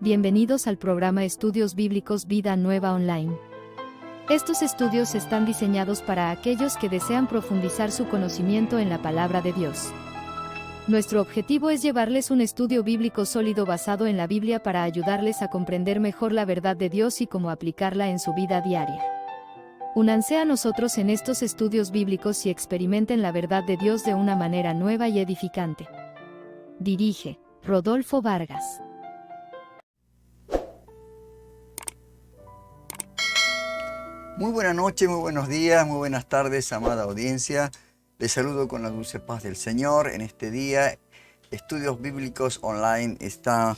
Bienvenidos al programa Estudios Bíblicos Vida Nueva Online. Estos estudios están diseñados para aquellos que desean profundizar su conocimiento en la palabra de Dios. Nuestro objetivo es llevarles un estudio bíblico sólido basado en la Biblia para ayudarles a comprender mejor la verdad de Dios y cómo aplicarla en su vida diaria. Únanse a nosotros en estos estudios bíblicos y experimenten la verdad de Dios de una manera nueva y edificante. Dirige Rodolfo Vargas. Muy buena noche, muy buenos días, muy buenas tardes, amada audiencia. Les saludo con la dulce paz del Señor. En este día, Estudios Bíblicos Online está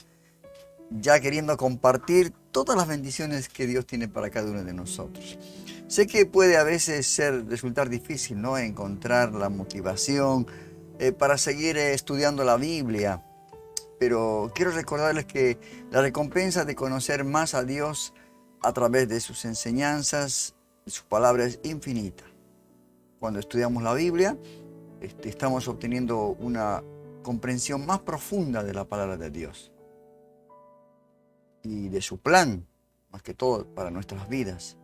ya queriendo compartir todas las bendiciones que Dios tiene para cada uno de nosotros. Sé que puede a veces resultar difícil, ¿no?, encontrar la motivación para seguir estudiando la Biblia, pero quiero recordarles que la recompensa de conocer más a Dios a través de sus enseñanzas, de su palabra, es infinita. Cuando estudiamos la Biblia, estamos obteniendo una comprensión más profunda de la palabra de Dios y de su plan, más que todo para nuestras vidas.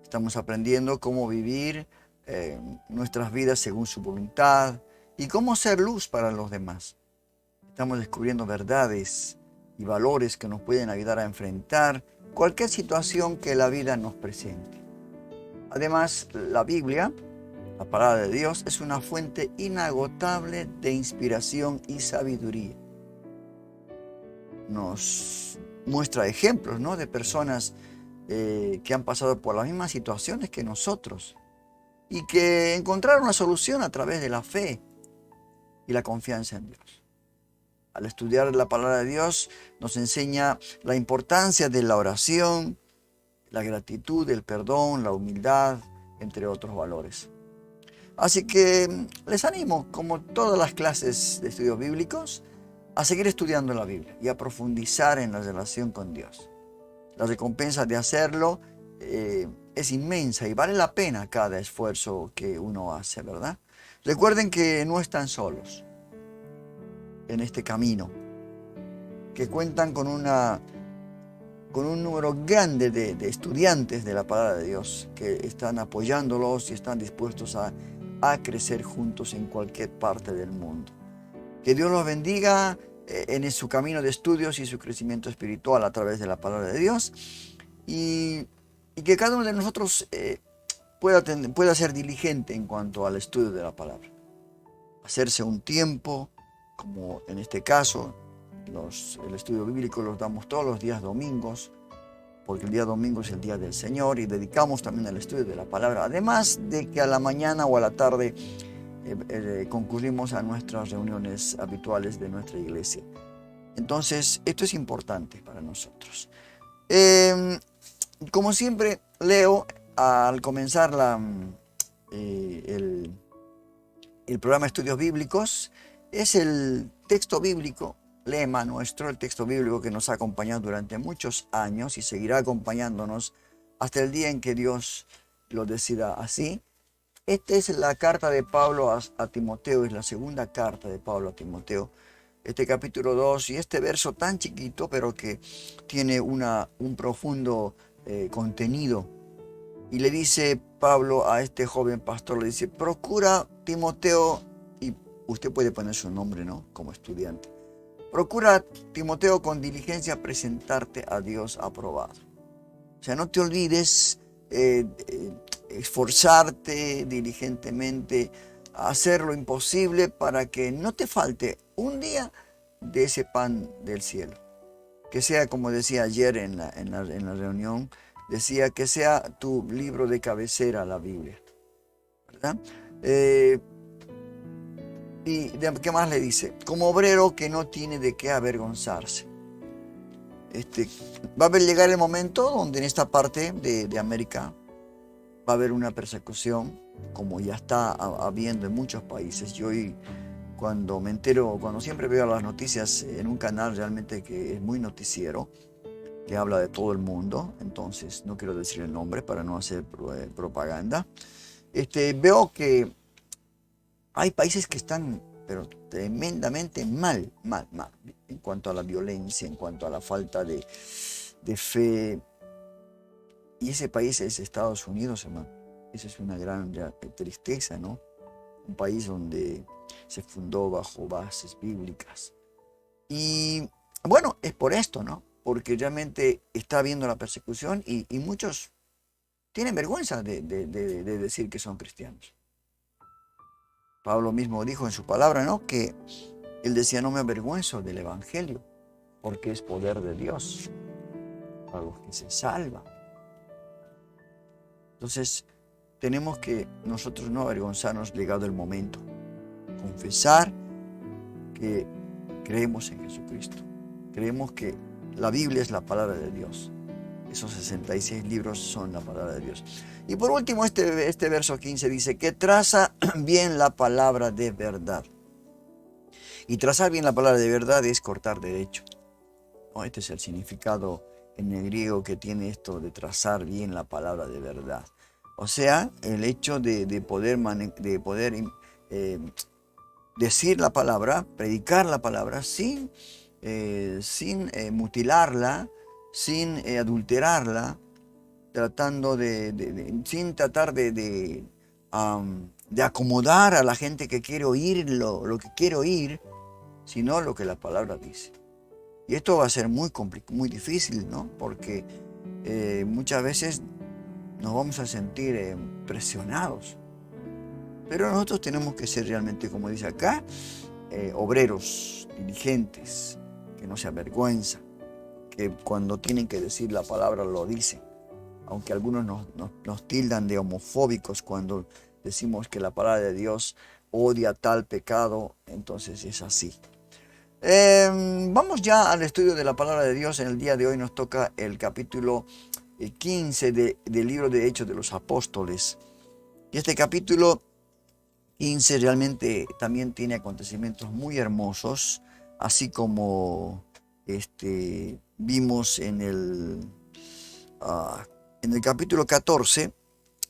Estamos aprendiendo cómo vivir nuestras vidas según su voluntad y cómo ser luz para los demás. Estamos descubriendo verdades y valores que nos pueden ayudar a enfrentar cualquier situación que la vida nos presente. Además, la Biblia, la palabra de Dios, es una fuente inagotable de inspiración y sabiduría. Nos muestra ejemplos, ¿no?, de personas que han pasado por las mismas situaciones que nosotros y que encontraron una solución a través de la fe y la confianza en Dios. Al estudiar la palabra de Dios, nos enseña la importancia de la oración, la gratitud, el perdón, la humildad, entre otros valores. Así que les animo, como todas las clases de estudios bíblicos, a seguir estudiando la Biblia y a profundizar en la relación con Dios. La recompensa de hacerlo es inmensa y vale la pena cada esfuerzo que uno hace, ¿verdad? Recuerden que no están solos en este camino, que cuentan con un número grande de estudiantes de la palabra de Dios que están apoyándolos y están dispuestos a crecer juntos en cualquier parte del mundo. Que Dios los bendiga en su camino de estudios y su crecimiento espiritual a través de la palabra de Dios, y que cada uno de nosotros pueda ser diligente en cuanto al estudio de la palabra. Hacerse un tiempo, como en este caso, el estudio bíblico los damos todos los días domingos, porque el día domingo es el día del Señor y dedicamos también al estudio de la palabra, además de que a la mañana o a la tarde concurrimos a nuestras reuniones habituales de nuestra iglesia. Entonces, esto es importante para nosotros. Como siempre, leo al comenzar el programa Estudios Bíblicos, es el texto bíblico, lema nuestro, el texto bíblico que nos ha acompañado durante muchos años y seguirá acompañándonos hasta el día en que Dios lo decida así. Esta es la carta de Pablo a Timoteo, es la segunda carta de Pablo a Timoteo. Este capítulo 2 y este verso tan chiquito, pero que tiene un profundo contenido. Y le dice Pablo a este joven pastor, le dice: procura, Timoteo, y usted puede poner su nombre, ¿no?, como estudiante. Procura, Timoteo, con diligencia presentarte a Dios aprobado. O sea, no te olvides esforzarte diligentemente, a hacer lo imposible para que no te falte un día de ese pan del cielo. Que sea, como decía ayer en la reunión, decía que sea tu libro de cabecera, la Biblia, ¿verdad? ¿Y qué más le dice? Como obrero que no tiene de qué avergonzarse. Va a llegar el momento donde en esta parte de América va a haber una persecución, como ya está habiendo en muchos países. Yo hoy, cuando me entero, cuando siempre veo las noticias en un canal realmente que es muy noticiero, que habla de todo el mundo, entonces no quiero decir el nombre para no hacer propaganda, veo que hay países que están pero tremendamente mal, en cuanto a la violencia, en cuanto a la falta de fe. Y ese país es Estados Unidos, hermano. Esa es una gran tristeza, ¿no? Un país donde se fundó bajo bases bíblicas. Y bueno, es por esto, ¿no? Porque realmente está habiendo la persecución y muchos tienen vergüenza de decir que son cristianos. Pablo mismo dijo en su palabra, ¿no? Que él decía, no me avergüenzo del evangelio, porque es poder de Dios para los que se salvan. Entonces, tenemos que nosotros no avergonzarnos llegado el momento. Confesar que creemos en Jesucristo. Creemos que la Biblia es la palabra de Dios. Esos 66 libros son la palabra de Dios. Y por último, este verso 15 dice que traza bien la palabra de verdad. Y trazar bien la palabra de verdad es cortar derecho. Este es el significado en el griego que tiene esto de trazar bien la palabra de verdad. O sea, el hecho de poder decir la palabra, predicar la palabra sin mutilarla, sin adulterarla, sin tratar de acomodar a la gente que quiere oír lo que quiere oír, sino lo que la palabra dice. Y esto va a ser muy difícil, ¿no? Porque muchas veces nos vamos a sentir presionados. Pero nosotros tenemos que ser realmente, como dice acá, obreros, diligentes, que no se avergüenzan, que cuando tienen que decir la palabra lo dicen. Aunque algunos nos tildan de homofóbicos cuando decimos que la palabra de Dios odia tal pecado, entonces es así. Vamos ya al estudio de la palabra de Dios. En el día de hoy nos toca el capítulo 15 del libro de Hechos de los Apóstoles. Y este capítulo 15 realmente también tiene acontecimientos muy hermosos, así como vimos en el capítulo 14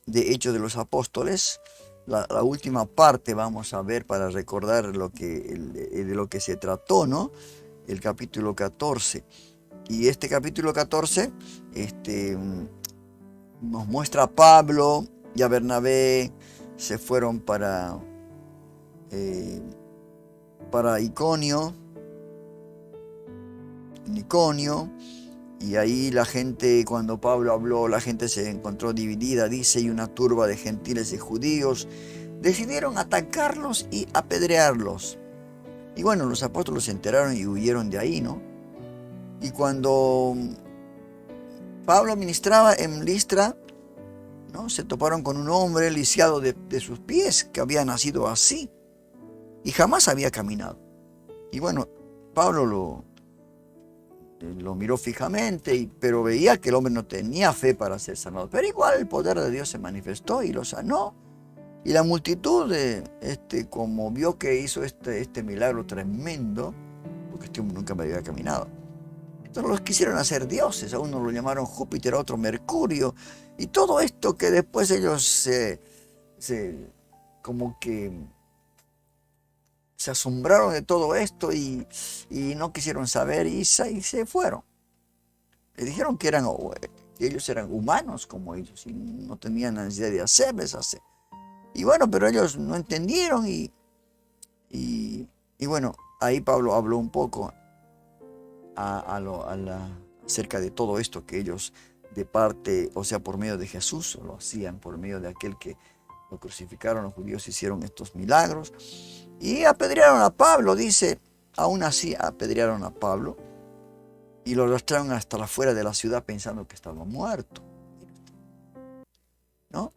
de Hechos de los Apóstoles. La última parte vamos a ver para recordar de lo que se trató, ¿no? El capítulo 14. Y este capítulo 14 nos muestra a Pablo y a Bernabé. Se fueron para Iconio, y ahí la gente, cuando Pablo habló, la gente se encontró dividida, dice, y una turba de gentiles y judíos decidieron atacarlos y apedrearlos. Y bueno, los apóstoles se enteraron y huyeron de ahí, ¿no? Y cuando Pablo ministraba en Listra, ¿no? Se toparon con un hombre lisiado de sus pies, que había nacido así y jamás había caminado. Y bueno, Pablo lo miró fijamente, pero veía que el hombre no tenía fe para ser sanado. Pero igual el poder de Dios se manifestó y lo sanó. Y la multitud, como vio que hizo este milagro tremendo, porque este hombre nunca me había caminado, entonces los quisieron hacer dioses. A uno lo llamaron Júpiter, a otro Mercurio. Y todo esto que después ellos como que se asombraron de todo esto y no quisieron saber y se fueron. Le dijeron que ellos eran humanos como ellos y no tenían la necesidad de hacerles hacer. Y bueno, pero ellos no entendieron y bueno, ahí Pablo habló un poco acerca de todo esto que ellos de parte, o sea, por medio de Jesús, lo hacían por medio de aquel que lo crucificaron. Los judíos hicieron estos milagros y apedrearon a Pablo, dice, aún así apedrearon a Pablo y lo arrastraron hasta afuera de la ciudad pensando que estaba muerto, ¿no?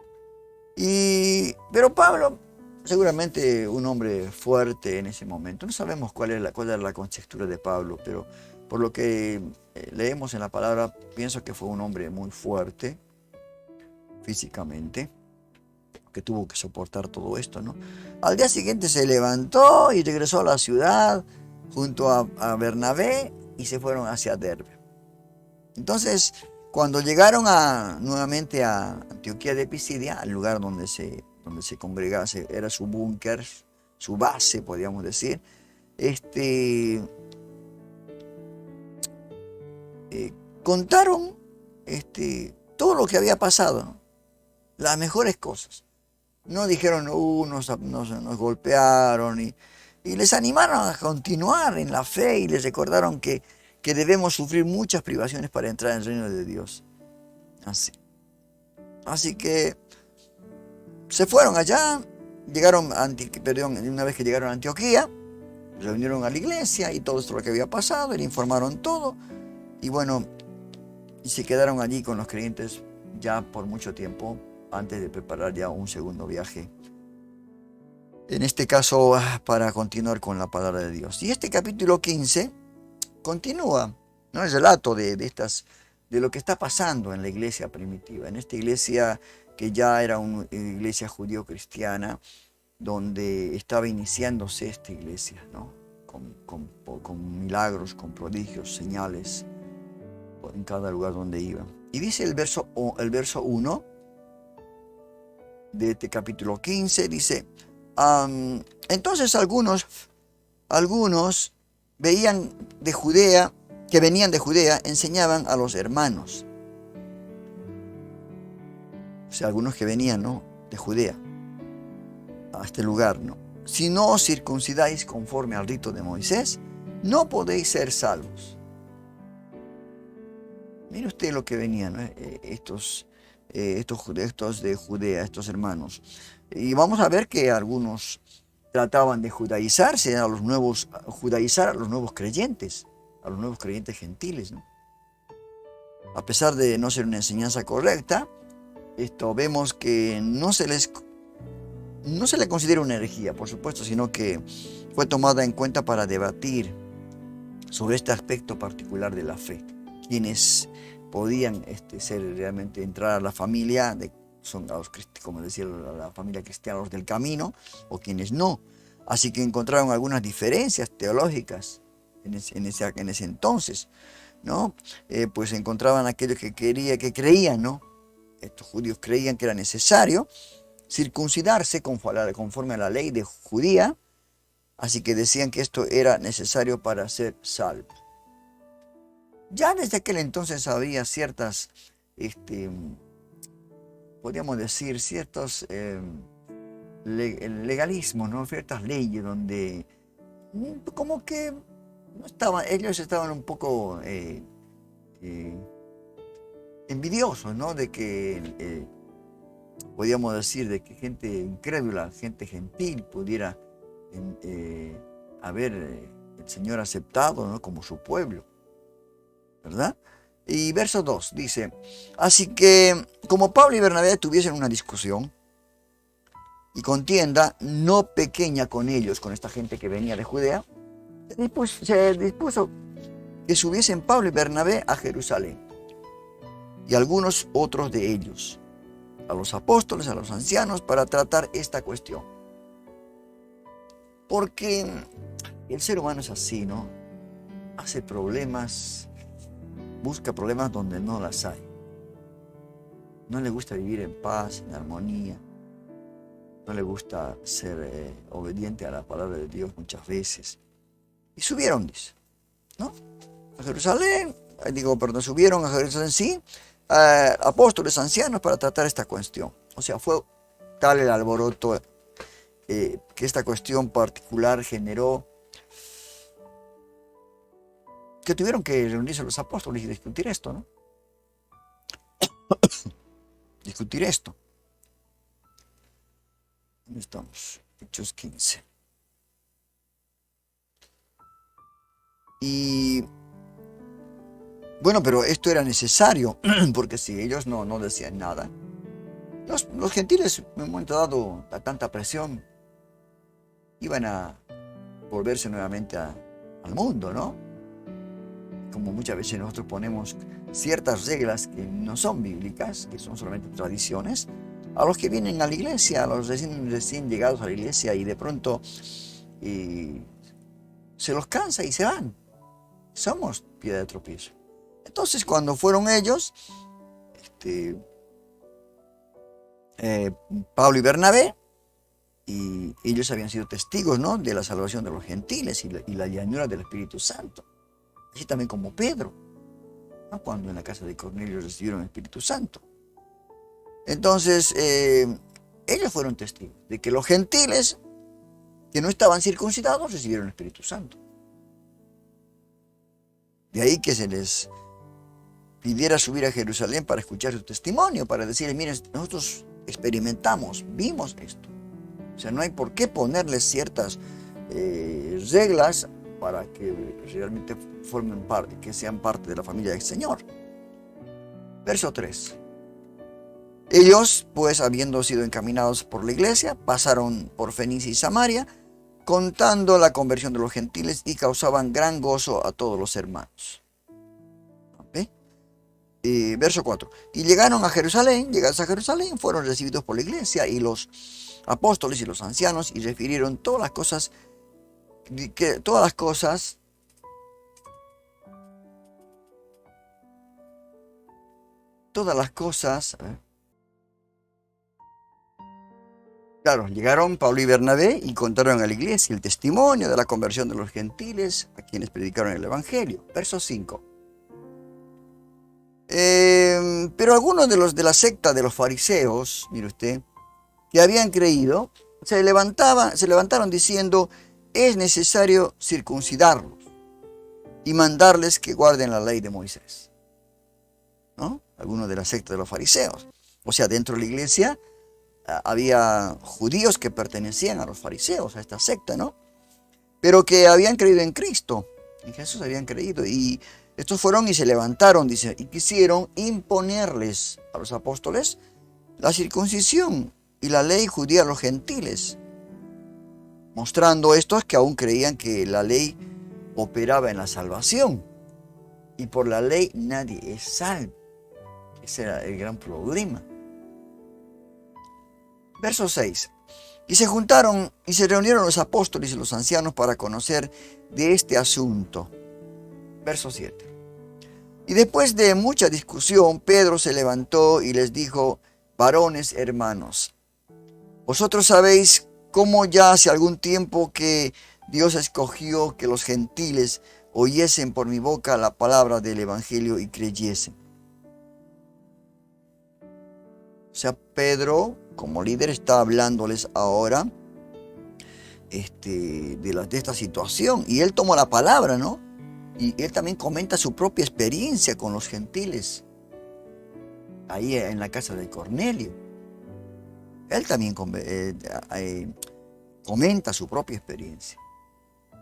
Pero Pablo, seguramente un hombre fuerte en ese momento, no sabemos cuál era la conjetura de Pablo, pero por lo que leemos en la palabra, pienso que fue un hombre muy fuerte físicamente, que tuvo que soportar todo esto, ¿no? Al día siguiente se levantó y regresó a la ciudad junto a Bernabé y se fueron hacia Derbe. Entonces, cuando llegaron nuevamente a Antioquía de Pisidia, al lugar donde se congregaba, era su búnker, su base, podríamos decir, contaron todo lo que había pasado, ¿no? Las mejores cosas. No dijeron, nos golpearon y les animaron a continuar en la fe y les recordaron que debemos sufrir muchas privaciones para entrar en el reino de Dios. Así que se fueron allá, una vez que llegaron a Antioquía, reunieron a la iglesia y todo esto lo que había pasado, le informaron todo y bueno, y se quedaron allí con los creyentes ya por mucho tiempo antes de preparar ya un segundo viaje. En este caso, para continuar con la palabra de Dios. Y este capítulo 15 continúa, ¿no?, el relato de lo que está pasando en la iglesia primitiva, en esta iglesia que ya era una iglesia judío-cristiana, donde estaba iniciándose esta iglesia, ¿no? Con milagros, con prodigios, señales en cada lugar donde iban. Y dice el verso 1 de este capítulo 15, dice, entonces algunos venían de Judea, enseñaban a los hermanos. O sea, algunos que venían, ¿no?, de Judea a este lugar, ¿no? Si no os circuncidáis conforme al rito de Moisés, no podéis ser salvos. Mire usted lo que venían, ¿no?, estos de Judea, estos hermanos. Y vamos a ver que algunos trataban de judaizar a los nuevos creyentes, a los nuevos creyentes gentiles, ¿no? A pesar de no ser una enseñanza correcta, vemos que no se le considera una herejía, por supuesto, sino que fue tomada en cuenta para debatir sobre este aspecto particular de la fe. Quienes podían realmente entrar a la familia, como decía la familia cristiana, los del camino, o quienes no. Así que encontraron algunas diferencias teológicas en ese entonces, ¿no? Pues encontraban aquellos que creían, ¿no? Estos judíos creían que era necesario circuncidarse conforme a la ley de judía, así que decían que esto era necesario para ser salvo. Ya desde aquel entonces había ciertas, podríamos decir, ciertos legalismos, ¿no?, ciertas leyes donde como que ellos estaban un poco envidiosos, ¿no?, de que podríamos decir de que gente incrédula, gente gentil pudiera haber el Señor aceptado, ¿no?, como su pueblo, ¿verdad? Y verso 2 dice, así que como Pablo y Bernabé tuviesen una discusión y contienda no pequeña con ellos, con esta gente que venía de Judea, se dispuso que subiesen Pablo y Bernabé a Jerusalén y algunos otros de ellos, a los apóstoles, a los ancianos, para tratar esta cuestión. Porque el ser humano es así, ¿no? Hace problemas, busca problemas donde no las hay. No le gusta vivir en paz, en armonía. No le gusta ser obediente a la palabra de Dios muchas veces. Y subieron, dice, ¿no?, a Jerusalén, subieron a Jerusalén, sí, apóstoles, ancianos, para tratar esta cuestión. O sea, fue tal el alboroto que esta cuestión particular generó que tuvieron que reunirse los apóstoles y discutir esto, ¿no? Discutir esto. ¿Dónde estamos? Hechos 15. Y bueno, pero esto era necesario, porque si ellos no decían nada, los gentiles en un momento dado, a tanta presión, iban a volverse nuevamente al mundo, ¿no? Como muchas veces nosotros ponemos ciertas reglas que no son bíblicas, que son solamente tradiciones, a los que vienen a la iglesia, a los recién llegados a la iglesia, y de pronto se los cansa y se van. Somos piedra de tropiezo. Entonces, cuando fueron ellos, Pablo y Bernabé, Y ellos habían sido testigos, ¿no?, de la salvación de los gentiles y la llanura del Espíritu Santo. Así también como Pedro, ¿no?, cuando en la casa de Cornelio recibieron el Espíritu Santo. Entonces, ellos fueron testigos de que los gentiles que no estaban circuncidados recibieron el Espíritu Santo. De ahí que se les pidiera subir a Jerusalén para escuchar su testimonio, para decirles, miren, nosotros experimentamos, vimos esto. O sea, no hay por qué ponerles ciertas reglas para que realmente formen parte, que sean parte de la familia del Señor. Verso 3. Ellos, pues, habiendo sido encaminados por la iglesia, pasaron por Fenicia y Samaria, contando la conversión de los gentiles y causaban gran gozo a todos los hermanos. Verso 4. Y llegados a Jerusalén, fueron recibidos por la iglesia y los apóstoles y los ancianos y refirieron todas las cosas, claro, llegaron Pablo y Bernabé y contaron a la iglesia el testimonio de la conversión de los gentiles a quienes predicaron el evangelio. Verso 5. Pero algunos de los de la secta de los fariseos, mire usted, que habían creído, se levantaron diciendo, es necesario circuncidarlos y mandarles que guarden la ley de Moisés, ¿no? Algunos de la secta de los fariseos. O sea, dentro de la iglesia había judíos que pertenecían a los fariseos, a esta secta, ¿no? Pero que habían creído en Cristo, en Jesús habían creído, y estos fueron y se levantaron, dice, y quisieron imponerles a los apóstoles la circuncisión y la ley judía a los gentiles, mostrando estos que aún creían que la ley operaba en la salvación, y por la ley nadie es salvo. Ese era el gran problema. Verso 6. Y se juntaron y se reunieron los apóstoles y los ancianos para conocer de este asunto. Verso 7. Y después de mucha discusión, Pedro se levantó y les dijo, varones hermanos, vosotros sabéis cómo ya hace algún tiempo que Dios escogió que los gentiles oyesen por mi boca la palabra del evangelio y creyesen. O sea, Pedro, como líder, está hablándoles ahora de esta situación. Y él tomó la palabra, ¿no? Y él también comenta su propia experiencia con los gentiles, ahí en la casa de Cornelio. Él también comenta su propia experiencia.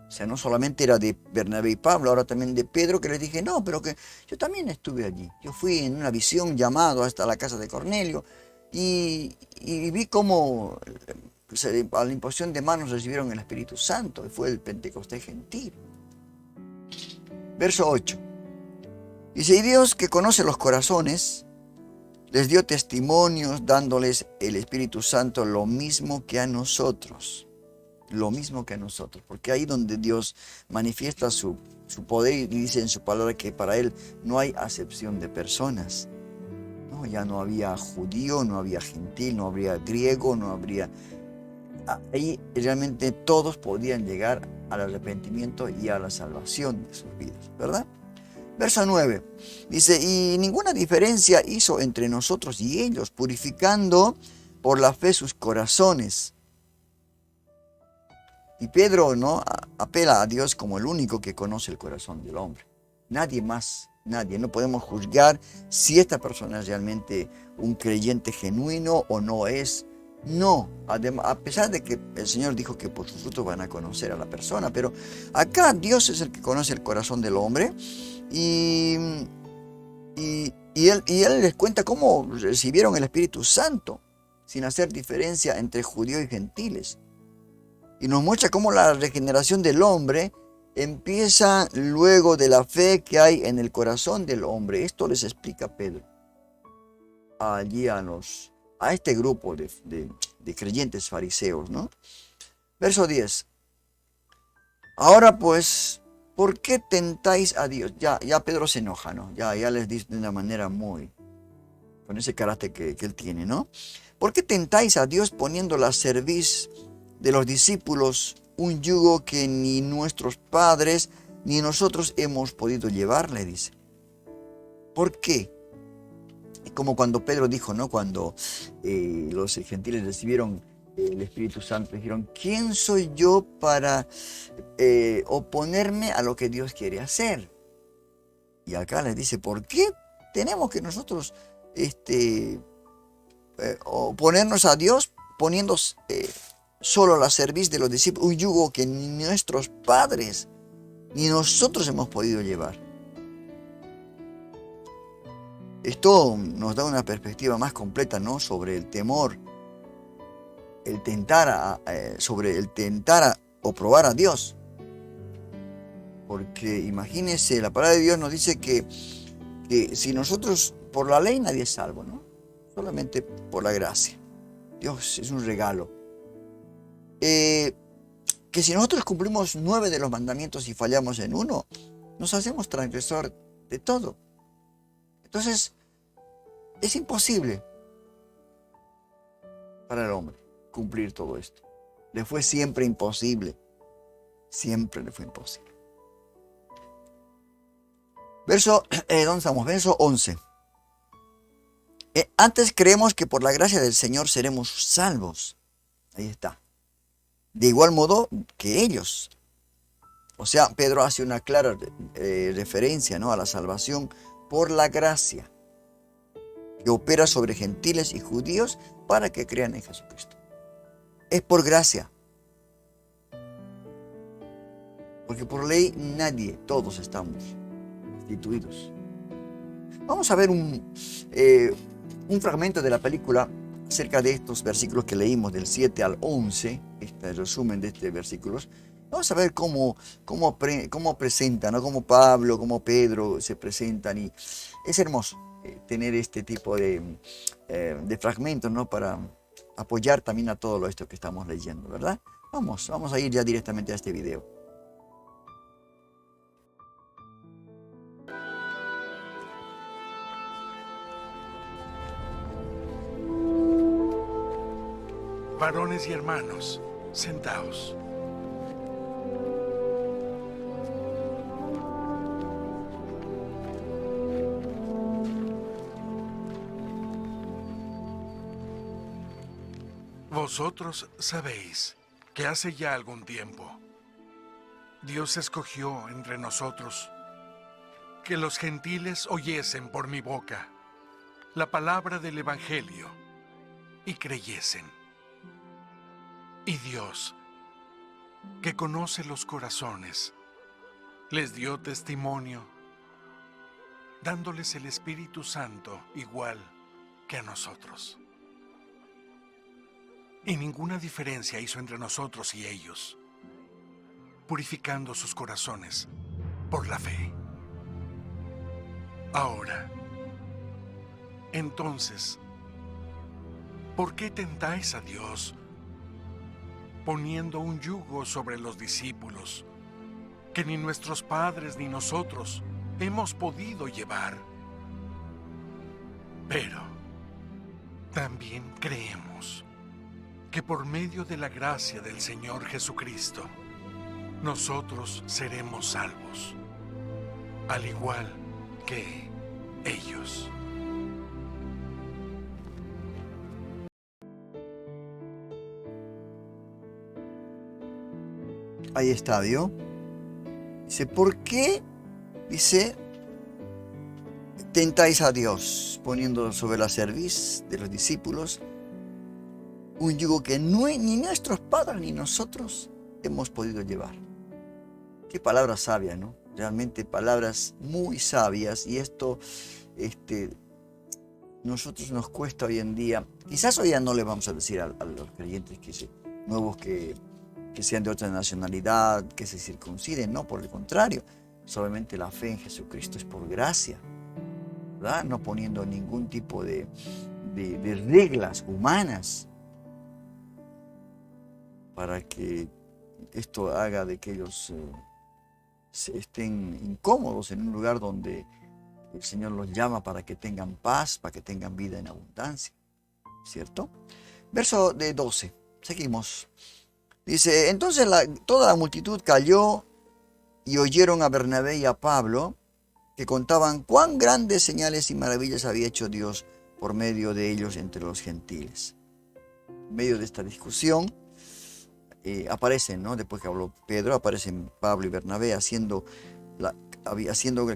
O sea, no solamente era de Bernabé y Pablo, ahora también de Pedro, que les dije, no, pero que yo también estuve allí. Yo fui en una visión llamado hasta la casa de Cornelio y vi cómo a la imposición de manos recibieron el Espíritu Santo, y fue el Pentecostés gentil. Verso 8. Dice, y Dios, que conoce los corazones, les dio testimonios dándoles el Espíritu Santo lo mismo que a nosotros. Lo mismo que a nosotros. Porque ahí donde Dios manifiesta su poder y dice en su palabra que para Él no hay acepción de personas. No, ya no había judío, no había gentil, no habría griego, no habría... Ahí realmente todos podían llegar al arrepentimiento y a la salvación de sus vidas, ¿verdad? Verso 9, dice, y ninguna diferencia hizo entre nosotros y ellos, purificando por la fe sus corazones. Y Pedro, ¿no?, apela a Dios como el único que conoce el corazón del hombre. Nadie más, nadie. No podemos juzgar si esta persona es realmente un creyente genuino o no es. No, además, a pesar de que el Señor dijo que por sus frutos van a conocer a la persona, pero acá Dios es el que conoce el corazón del hombre y él les cuenta cómo recibieron el Espíritu Santo sin hacer diferencia entre judíos y gentiles. Y nos muestra cómo la regeneración del hombre empieza luego de la fe que hay en el corazón del hombre. Esto les explica Pedro allí a este grupo de creyentes fariseos, ¿no? Verso 10. Ahora pues, ¿por qué tentáis a Dios? Ya Pedro se enoja, ¿no? Ya les dice de una manera con ese carácter que él tiene, ¿no? ¿Por qué tentáis a Dios poniéndolo a servir de los discípulos, un yugo que ni nuestros padres ni nosotros hemos podido llevar, le dice. ¿Por qué? Como cuando Pedro dijo, ¿no? Cuando los gentiles recibieron el Espíritu Santo, dijeron, ¿quién soy yo para oponerme a lo que Dios quiere hacer? Y acá les dice, ¿por qué tenemos que nosotros oponernos a Dios poniendo solo a la servicio de los discípulos un yugo que ni nuestros padres ni nosotros hemos podido llevar? Esto nos da una perspectiva más completa, ¿no? Sobre el temor, sobre el tentar o probar a Dios. Porque imagínense, la palabra de Dios nos dice que si nosotros, por la ley nadie es salvo, ¿no? Solamente por la gracia. Dios es un regalo. Que si nosotros cumplimos 9 de los mandamientos y fallamos en uno, nos hacemos transgresor de todo. Entonces, es imposible para el hombre cumplir todo esto. Le fue siempre imposible. Siempre le fue imposible. ¿Dónde estamos? Verso 11. Antes creemos que por la gracia del Señor seremos salvos. Ahí está. De igual modo que ellos. O sea, Pedro hace una clara referencia, ¿no? A la salvación por la gracia que opera sobre gentiles y judíos para que crean en Jesucristo. Es por gracia. Porque por ley nadie, todos estamos instituidos. Vamos a ver un fragmento de la película acerca de estos versículos que leímos del 7 al 11, este resumen de estos versículos. Vamos a ver cómo presentan, ¿no? Cómo Pablo, cómo Pedro se presentan, y es hermoso tener este tipo de fragmentos, ¿no? Para apoyar también a todo esto que estamos leyendo, ¿verdad? Vamos a ir ya directamente a este video. Varones y hermanos, sentaos. Vosotros sabéis que hace ya algún tiempo Dios escogió entre nosotros que los gentiles oyesen por mi boca la palabra del Evangelio y creyesen. Y Dios, que conoce los corazones, les dio testimonio, dándoles el Espíritu Santo igual que a nosotros. Y ninguna diferencia hizo entre nosotros y ellos, purificando sus corazones por la fe. Ahora, entonces, ¿por qué tentáis a Dios poniendo un yugo sobre los discípulos que ni nuestros padres ni nosotros hemos podido llevar? Pero también creemos que por medio de la gracia del Señor Jesucristo, nosotros seremos salvos, al igual que ellos. Ahí está, ¿vio? Dice, ¿por qué? Dice, tentáis a Dios, poniendo sobre la cerviz de los discípulos un yugo que ni nuestros padres ni nosotros hemos podido llevar. Qué palabras sabias, ¿no? Realmente palabras muy sabias, y esto nosotros nos cuesta hoy en día. Quizás hoy ya no le vamos a decir a los creyentes nuevos que sean de otra nacionalidad, que se circunciden, no, por el contrario, solamente la fe en Jesucristo es por gracia, ¿verdad? No poniendo ningún tipo de reglas humanas para que esto haga de que ellos estén incómodos en un lugar donde el Señor los llama para que tengan paz, para que tengan vida en abundancia, ¿cierto? Verso de 12, seguimos. Dice, entonces toda la multitud calló y oyeron a Bernabé y a Pablo, que contaban cuán grandes señales y maravillas había hecho Dios por medio de ellos entre los gentiles. En medio de esta discusión aparecen, ¿no? Después que habló Pedro, aparecen Pablo y Bernabé haciendo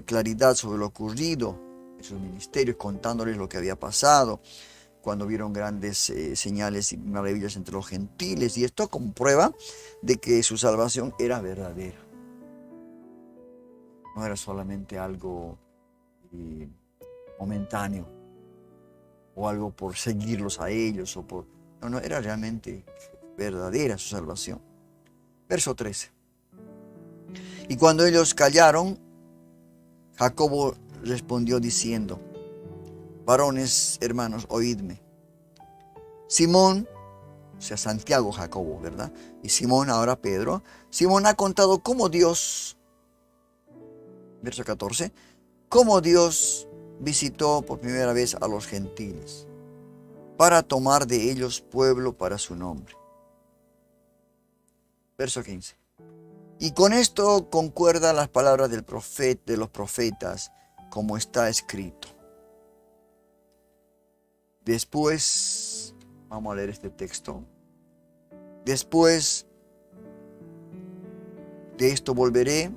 claridad sobre lo ocurrido en sus ministerios, contándoles lo que había pasado, cuando vieron grandes señales y maravillas entre los gentiles, y esto comprueba de que su salvación era verdadera. No era solamente algo momentáneo, o algo por seguirlos a ellos, no, era realmente verdadera su salvación. Verso 13. Y cuando ellos callaron, Jacobo respondió diciendo, varones, hermanos, oídme. Simón, o sea, Santiago, Jacobo, ¿verdad? Y Simón, ahora Pedro. Simón ha contado cómo Dios, verso 14, cómo Dios visitó por primera vez a los gentiles para tomar de ellos pueblo para su nombre. Verso 15. Y con esto concuerdan las palabras de los profetas, como está escrito. Después, vamos a leer este texto. Después de esto volveré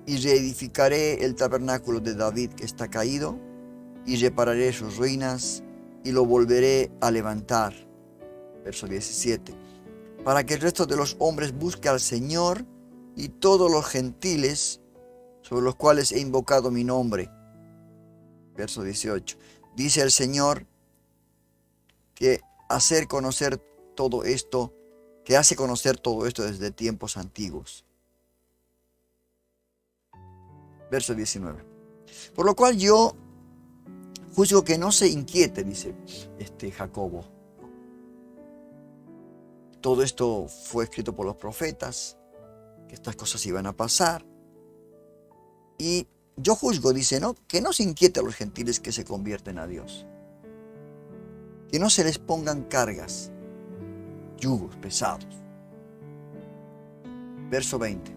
y reedificaré el tabernáculo de David que está caído, y repararé sus ruinas, y lo volveré a levantar. Verso 17. Para que el resto de los hombres busque al Señor, y todos los gentiles sobre los cuales he invocado mi nombre. Verso 18. Dice el Señor que hace conocer todo esto desde tiempos antiguos. Verso 19. Por lo cual yo juzgo que no se inquiete, dice Jacobo. Todo esto fue escrito por los profetas, que estas cosas iban a pasar. Y yo juzgo, dice, ¿no?, que no se inquiete a los gentiles que se convierten a Dios. Que no se les pongan cargas, yugos pesados. Verso 20.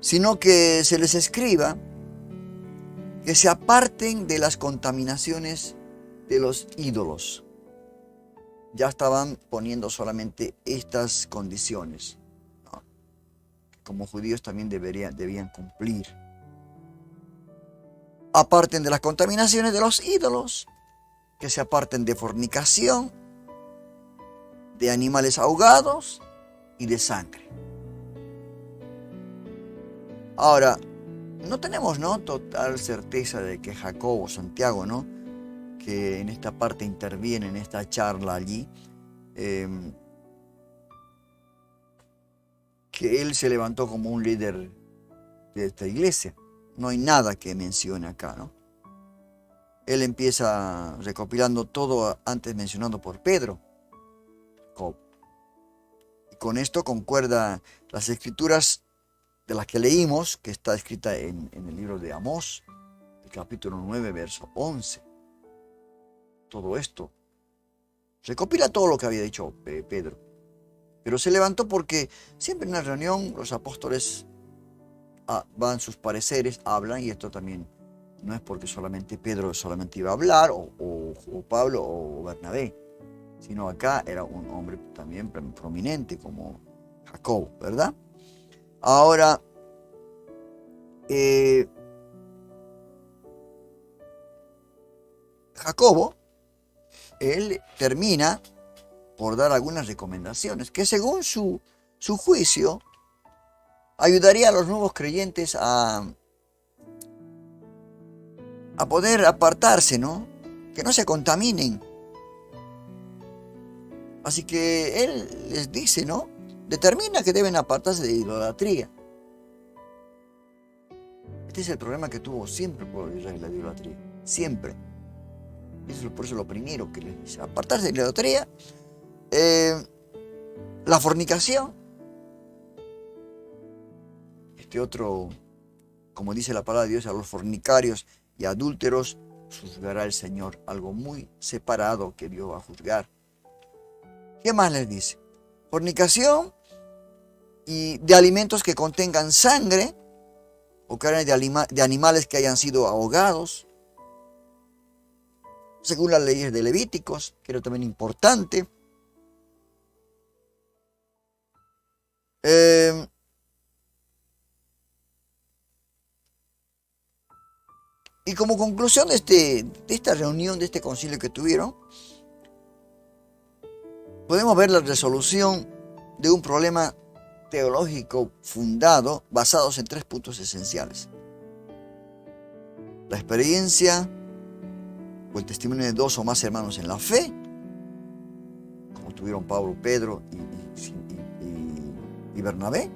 Sino que se les escriba que se aparten de las contaminaciones de los ídolos. Ya estaban poniendo solamente estas condiciones, ¿no?, que como judíos también debían cumplir. Aparten de las contaminaciones de los ídolos, que se aparten de fornicación, de animales ahogados y de sangre. Ahora, no tenemos, ¿no?, total certeza de que Jacobo, Santiago, ¿no?, que en esta parte interviene en esta charla allí, que él se levantó como un líder de esta iglesia. No hay nada que mencione acá, ¿no? Él empieza recopilando todo antes mencionado por Pedro. Y con esto concuerda las escrituras de las que leímos, que está escrita en el libro de Amós, el capítulo 9, verso 11. Todo esto recopila todo lo que había dicho Pedro. Pero se levantó porque siempre en una reunión los apóstoles van sus pareceres, hablan, y esto también no es porque solamente Pedro iba a hablar, o Pablo o Bernabé, sino acá era un hombre también prominente como Jacobo, ¿verdad? Ahora, Jacobo, él termina por dar algunas recomendaciones que según su juicio ayudaría a los nuevos creyentes a poder apartarse, ¿no?, que no se contaminen. Así que él les dice, ¿no?, determina que deben apartarse de idolatría. Este es el problema que tuvo siempre el pueblo de Israel, la idolatría. Siempre. Por eso lo primero que les dice: apartarse de la idolatría, la fornicación. Otro, como dice la palabra de Dios, a los fornicarios y adúlteros juzgará el Señor. Algo muy separado que Dios va a juzgar. ¿Qué más les dice? fornicación y de alimentos que contengan sangre o carne de animales que hayan sido ahogados, según las leyes de Levíticos, que era también importante. Y como conclusión de esta reunión, de este concilio que tuvieron, podemos ver la resolución de un problema teológico fundado, basados en 3 puntos esenciales: la experiencia o el testimonio de 2 o más hermanos en la fe, como tuvieron Pablo, Pedro y Bernabé;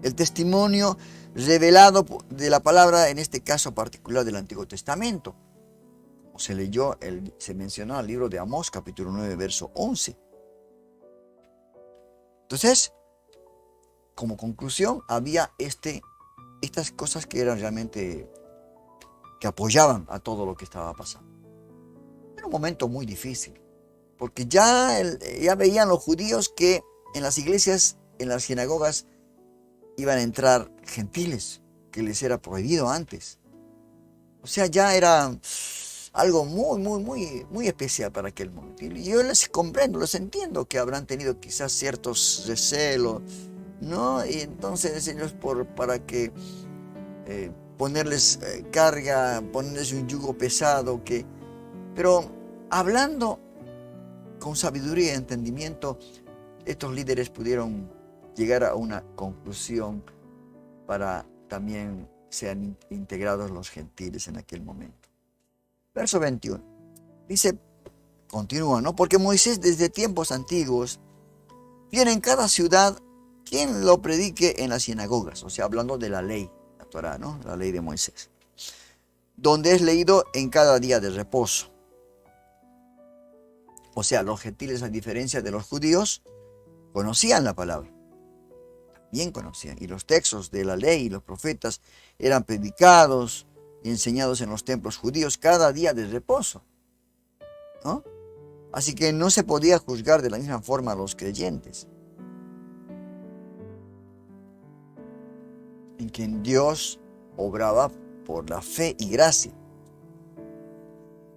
el testimonio revelado de la palabra, en este caso particular del Antiguo Testamento, como se mencionó en el libro de Amós, capítulo 9, verso 11. Entonces, como conclusión, había estas cosas que eran realmente, que apoyaban a todo lo que estaba pasando. Era un momento muy difícil, porque ya veían los judíos que en las iglesias, en las sinagogas, iban a entrar gentiles, que les era prohibido antes. O sea, ya era algo muy especial para aquel momento. Y yo les comprendo, les entiendo que habrán tenido quizás ciertos recelos, ¿no? Y entonces ellos para que ponerles carga, ponerles un yugo pesado, pero hablando con sabiduría y entendimiento, estos líderes pudieron llegar a una conclusión para también sean integrados los gentiles en aquel momento. Verso 21. Dice, continúa, ¿no? Porque Moisés desde tiempos antiguos tiene en cada ciudad quien lo predique en las sinagogas, o sea, hablando de la ley, la Torá, ¿no? La ley de Moisés, donde es leído en cada día de reposo. O sea, los gentiles, a diferencia de los judíos, conocían la palabra. Bien conocían. Y los textos de la ley y los profetas eran predicados y enseñados en los templos judíos cada día de reposo, ¿no? Así que no se podía juzgar de la misma forma a los creyentes, en quien Dios obraba por la fe y gracia.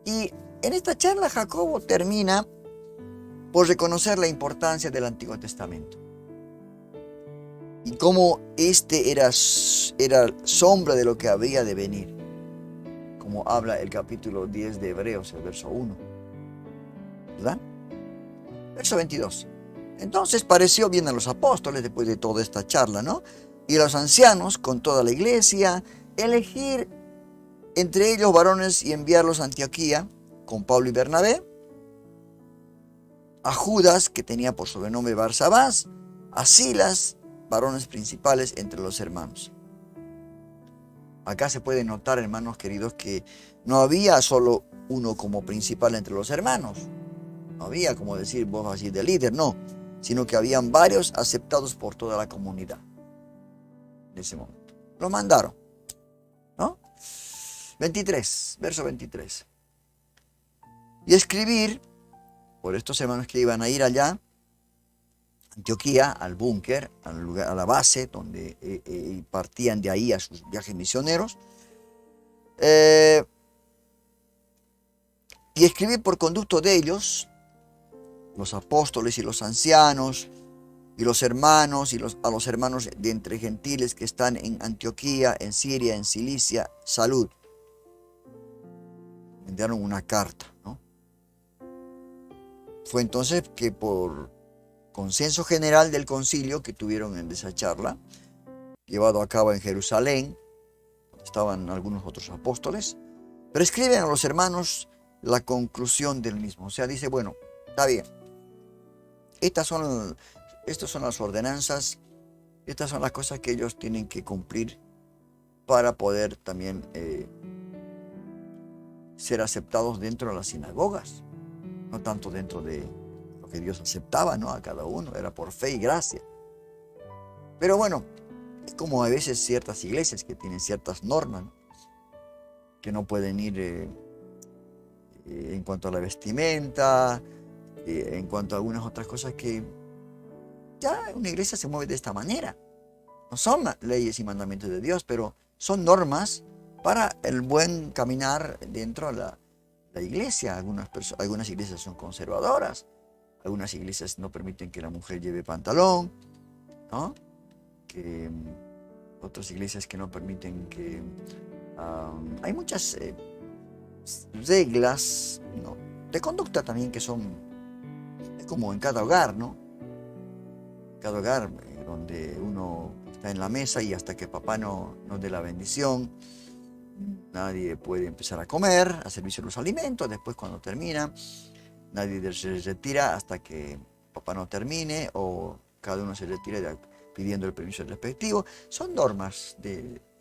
Y en esta charla Jacobo termina por reconocer la importancia del Antiguo Testamento y cómo era sombra de lo que había de venir, como habla el capítulo 10 de Hebreos, el verso 1, ¿verdad? Verso 22. Entonces pareció bien a los apóstoles, después de toda esta charla, ¿no?, y a los ancianos con toda la iglesia, elegir entre ellos varones y enviarlos a Antioquía con Pablo y Bernabé, a Judas, que tenía por sobrenombre Barsabás, a Silas, varones principales entre los hermanos. Acá se puede notar, hermanos queridos, que no había solo uno como principal entre los hermanos. No había, como decir, vos así de líder, no, sino que habían varios aceptados por toda la comunidad en ese momento. Lo mandaron, ¿no? 23, verso 23. Y escribir por estos hermanos que iban a ir allá, Antioquía, al búnker, al lugar, a la base, donde partían de ahí a sus viajes misioneros. Y escribir por conducto de ellos, los apóstoles y los ancianos, y los hermanos, a los hermanos de entre gentiles que están en Antioquía, en Siria, en Cilicia, salud. Enviaron una carta, ¿no? Fue entonces que por consenso general del concilio que tuvieron en esa charla, llevado a cabo en Jerusalén, donde estaban algunos otros apóstoles, prescriben a los hermanos la conclusión del mismo. O sea, dice, bueno, está bien, estas son las ordenanzas, estas son las cosas que ellos tienen que cumplir para poder también ser aceptados dentro de las sinagogas, no tanto dentro de lo que Dios aceptaba, ¿no?, a cada uno, era por fe y gracia. Pero bueno, es como a veces ciertas iglesias que tienen ciertas normas, ¿no?, que no pueden ir en cuanto a la vestimenta, en cuanto a algunas otras cosas que ya una iglesia se mueve de esta manera. No son leyes y mandamientos de Dios, pero son normas para el buen caminar dentro de la iglesia. Algunas iglesias son conservadoras, algunas iglesias no permiten que la mujer lleve pantalón, ¿no? Otras iglesias que no permiten que... hay muchas reglas, ¿no?, de conducta también que son como en cada hogar, ¿no? Cada hogar donde uno está en la mesa y hasta que papá no dé la bendición, nadie puede empezar a comer, a servicio de los alimentos. Después, cuando termina, nadie se retira hasta que papá no termine, o cada uno se retira pidiendo el permiso respectivo. Son normas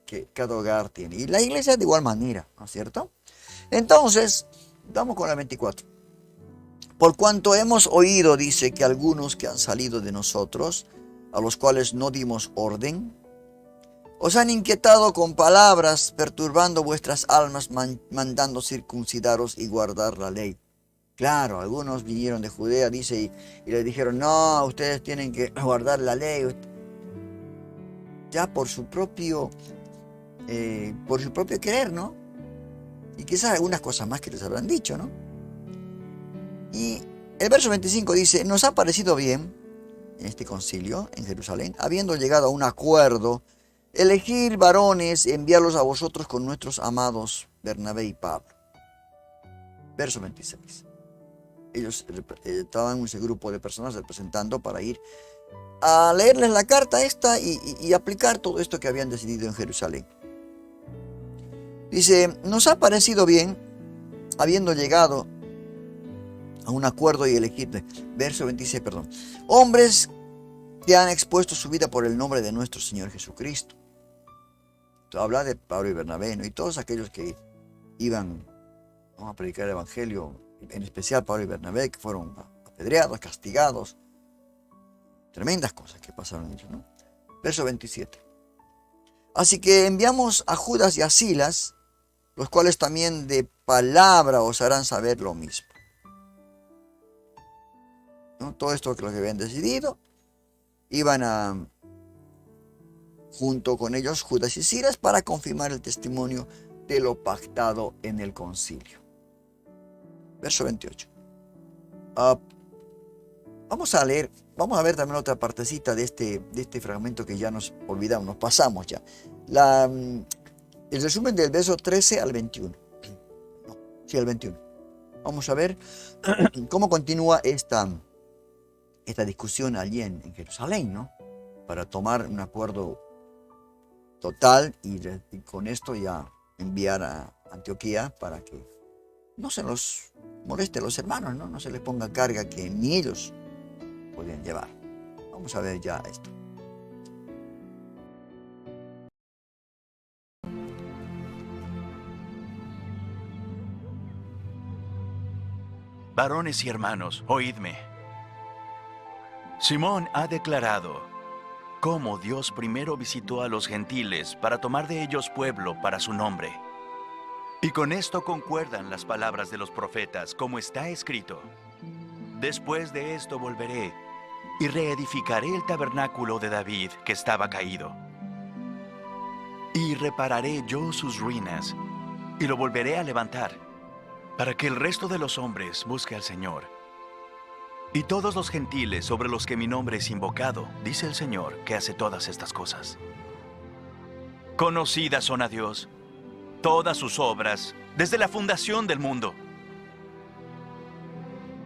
que cada hogar tiene. Y la iglesia de igual manera, ¿no es cierto? Entonces, vamos con la 24. Por cuanto hemos oído, dice, que algunos que han salido de nosotros, a los cuales no dimos orden, os han inquietado con palabras, perturbando vuestras almas, mandando circuncidaros y guardar la ley. Claro, algunos vinieron de Judea, dice, y les dijeron, no, ustedes tienen que guardar la ley. Ya por su propio querer, ¿no? Y quizás algunas cosas más que les habrán dicho, ¿no? Y el verso 25 dice, nos ha parecido bien, en este concilio en Jerusalén, habiendo llegado a un acuerdo, elegir varones y enviarlos a vosotros con nuestros amados Bernabé y Pablo. Verso 26. Ellos estaban en ese grupo de personas representando para ir a leerles la carta esta y aplicar todo esto que habían decidido en Jerusalén. Dice, nos ha parecido bien, habiendo llegado a un acuerdo y elegir, verso 26, perdón, hombres que han expuesto su vida por el nombre de nuestro Señor Jesucristo. Habla de Pablo y Bernabé, ¿no? Y todos aquellos que iban, ¿no?, a predicar el evangelio, en especial Pablo y Bernabé, que fueron apedreados, castigados. Tremendas cosas que pasaron ellos, ¿no? Verso 27. Así que enviamos a Judas y a Silas, los cuales también de palabra os harán saber lo mismo, ¿no? Todo esto que los que habían decidido, iban junto con ellos Judas y Silas para confirmar el testimonio de lo pactado en el concilio. Verso 28. Vamos a ver también otra partecita de este fragmento que ya nos olvidamos, nos pasamos ya. El resumen del verso 13 al 21. No, sí, al 21. Vamos a ver cómo continúa esta discusión allí en Jerusalén, ¿no? Para tomar un acuerdo total y con esto ya enviar a Antioquía para que no se los moleste a los hermanos, ¿no? No se les ponga carga que ni ellos podían llevar. Vamos a ver ya esto. Varones y hermanos, oídme. Simón ha declarado cómo Dios primero visitó a los gentiles para tomar de ellos pueblo para su nombre. Y con esto concuerdan las palabras de los profetas, como está escrito. Después de esto volveré y reedificaré el tabernáculo de David que estaba caído. Y repararé yo sus ruinas y lo volveré a levantar, para que el resto de los hombres busque al Señor. Y todos los gentiles sobre los que mi nombre es invocado, dice el Señor, que hace todas estas cosas. Conocidas son a Dios todas sus obras desde la fundación del mundo.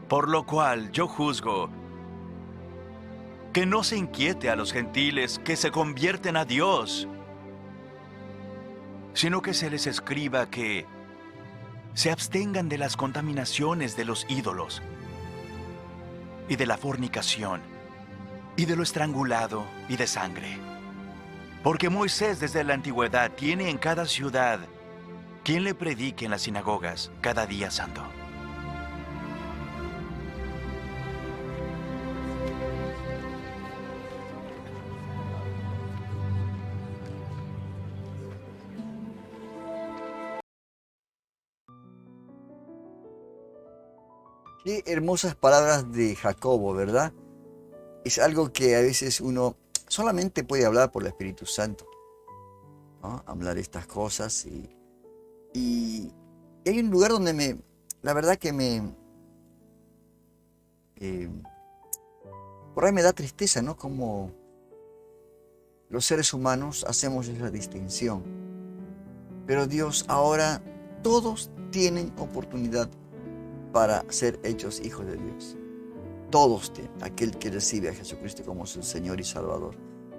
Por lo cual yo juzgo que no se inquiete a los gentiles que se convierten a Dios, sino que se les escriba que se abstengan de las contaminaciones de los ídolos, y de la fornicación, y de lo estrangulado, y de sangre. Porque Moisés desde la antigüedad tiene en cada ciudad quien le predique en las sinagogas cada día santo. Qué hermosas palabras de Jacobo, ¿verdad? es algo que a veces uno solamente puede hablar por el Espíritu Santo, ¿no? Hablar estas cosas y hay un lugar donde la verdad que por ahí me da tristeza, ¿no? Como los seres humanos hacemos esa distinción. Pero Dios, ahora todos tienen oportunidad para ser hechos hijos de Dios. Todos tienen, aquel que recibe a Jesucristo como su Señor y Salvador.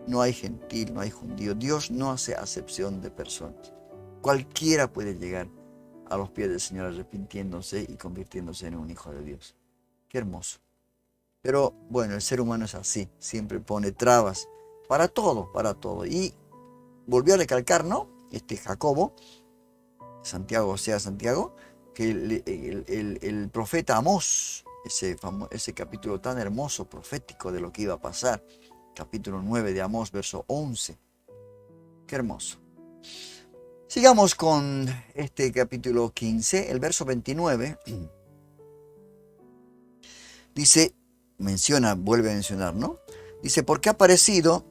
No hay gentil, no hay judío. Dios no hace acepción de personas. Cualquiera puede llegar a los pies del Señor arrepintiéndose y convirtiéndose en un hijo de Dios. Qué hermoso. Pero bueno, el ser humano es así, siempre pone trabas para todo, para todo. Y volvió a recalcar, ¿no? Jacobo, Santiago sea Santiago, que el profeta Amós, ese capítulo tan hermoso, profético de lo que iba a pasar, capítulo 9 de Amós, verso 11. Qué hermoso. Sigamos con este capítulo 15, el verso 29. Dice, vuelve a mencionar, ¿no? Dice, porque ha parecido,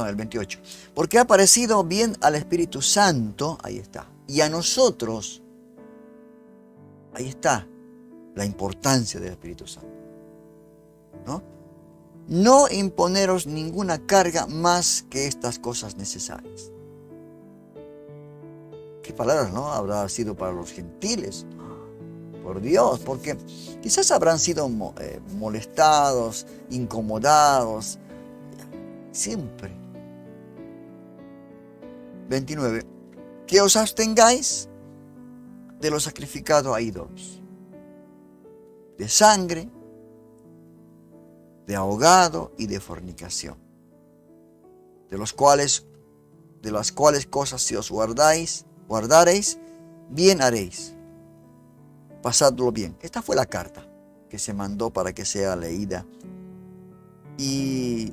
el 28. Porque ha parecido bien al Espíritu Santo, ahí está, y a nosotros, ahí está la importancia del Espíritu Santo, ¿no? No imponeros ninguna carga más que estas cosas necesarias. ¿Qué palabras, no? Habrá sido para los gentiles. Por Dios, porque quizás habrán sido molestados, incomodados, siempre. 29. Que os abstengáis de lo sacrificado a ídolos, de sangre, de ahogado y de fornicación, de las cuales cosas si os guardareis, bien haréis. Pasadlo bien. Esta fue la carta que se mandó para que sea leída. Y